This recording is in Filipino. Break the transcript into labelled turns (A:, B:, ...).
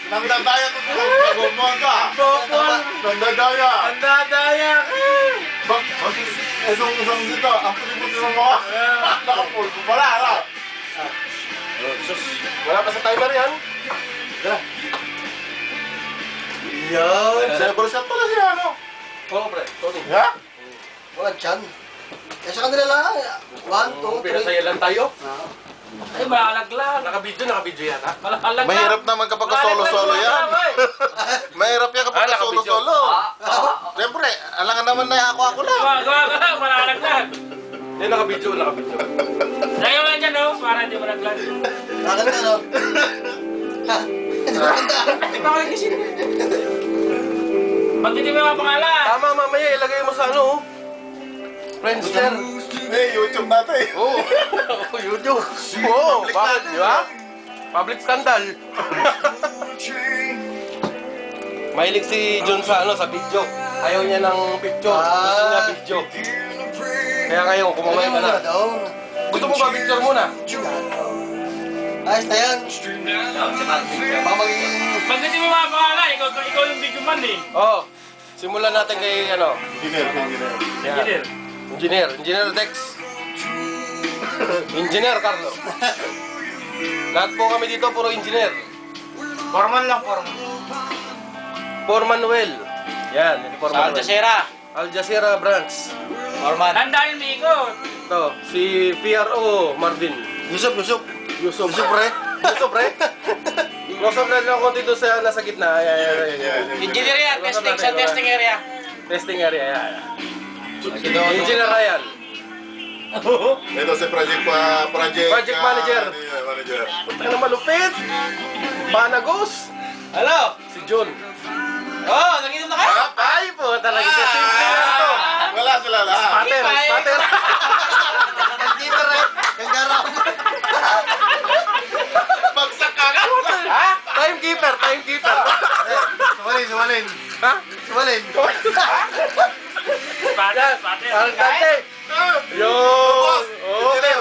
A: Nandadaya ko sa pag-umon ka. Nandadaya.
B: Nandadaya ka.
A: Isang dito, ang piniputi ng mga. Nakapulpo pala, ala.
B: Wala pa sa timer yan.
C: Yan.
A: Celebrasyon pala siya, ano?
B: Oo, pre. Tony.
A: Ha?
C: Wala dyan. Eh sa kanila lang. 1, 2, 3.
B: Pinasaya lang tayo.
D: Ay, malalaglag.
B: Nakabidyo yata.
D: Malalaglag.
A: Mahirap naman kapag solo-solo yan. Mahirap yan kapag solo-solo. Siyempre, alangan naman na ako lang.
D: Gawa, malalaglag.
B: Eh, nakabidyo.
D: Ayaw nga dyan, no? Para hindi malaglag.
C: Nakanta, no? Ha? Hindi mo kanta.
D: Di ba kayo kisin? Ba't hindi mo yung mga pangalan?
B: Tama, mamaya ilagay mo sa ano. Friendster.
A: Eh, YouTube natin.
B: Oo. YouTube. Oo, bakit, di ba? Public scandal. Mahilig si John sa ano, sa video. Ayaw niya ng picture. Gusto niya video. Kaya ngayon, kumamay ka na. Gusto mo ba picture muna?
C: Ayos na yan. Baka magiging...
D: Ba't hindi mo mga pangalan? Ikaw yung video man eh.
B: Oo. Simulan natin kay ano.
A: Engineer.
B: Engineer Dex. Engineer Carlo. Lahat po kami dito puro engineer.
D: Foreman lang, foreman.
B: Foreman Well. Yan, hindi
D: Sa
B: Foreman
D: Al Jazeera.
B: Al Jazeera branch.
D: Foreman. Tandaan yung ikot.
B: Ito, si PRO Marvin.
C: Yusuf.
B: Yusuf pre. Close up na lang ako dito sa nasa gitna. Ayan.
D: Engineer yan, testing sa testing area.
B: Testing area, ayan. Engineer Ryan.
A: Ito si project
B: Manager.
A: Manager.
B: Punta na malupit. Banagos.
D: Hello?
B: Si John.
D: Oh, naginom na kayo?
B: Ay po, talaga siya. Simple lang to.
A: Wala sila lahat.
B: Spatter.
C: Keeper eh. Kagaraw.
A: Bagsak ka ka.
B: Ha? Timekeeper.
C: Sumalin.
B: Ha?
C: Sumalin.
D: Spatter.
B: Al dante. Yo. Okay.